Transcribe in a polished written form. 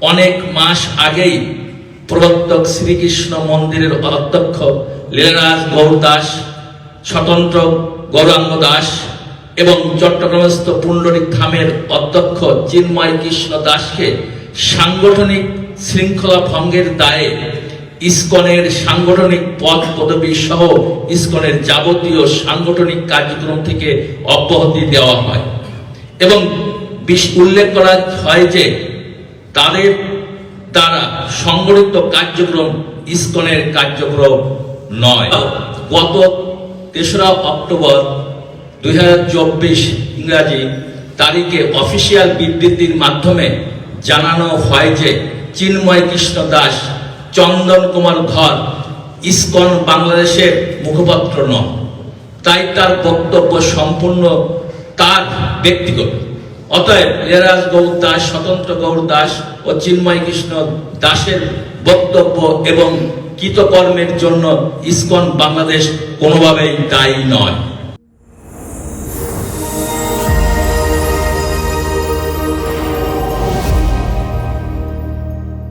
অনেক মাস আগেই প্রবর্তক শ্রীকৃষ্ণ মন্দিরের অধ্যক্ষ লীলারাজ গৌর দাস, স্বতন্ত্র গৌরাঙ্গ দাস এবং চট্টগ্রামস্থ পুণ্ডরিক ধামের অধ্যক্ষ চিন্ময় কৃষ্ণ দাসকে সাংগঠনিক শৃঙ্খলা ভঙ্গের দায়ে ইসকনের সাংগঠনিক পদ পদবী সহ ইসকনের যাবতীয় সাংগঠনিক কার্যক্রম থেকে অব্যাহতি দেওয়া হয় এবং উল্লেখ করা হয় যে তাদের দ্বারা সংগঠিত কার্যক্রম ইসকনের কার্যক্রম নয়। গত ৩রা অক্টোবর ২০২৪ ইংরাজি তারিখে অফিসিয়াল বিবৃতির মাধ্যমে জানানো হয় যে চিন্ময় কৃষ্ণ দাস, চন্দন কুমার ধর ইসকন বাংলাদেশের মুখপাত্র নন, তাই তার বক্তব্য সম্পূর্ণ তার ব্যক্তিগত। অতএব লীলারাজ গৌর দাস, স্বতন্ত্র গৌর দাস ও চিন্ময় কৃষ্ণ দাসের বক্তব্য এবং কৃতকর্মের জন্য ইসকন বাংলাদেশ কোনোভাবেই দায়ী নয়।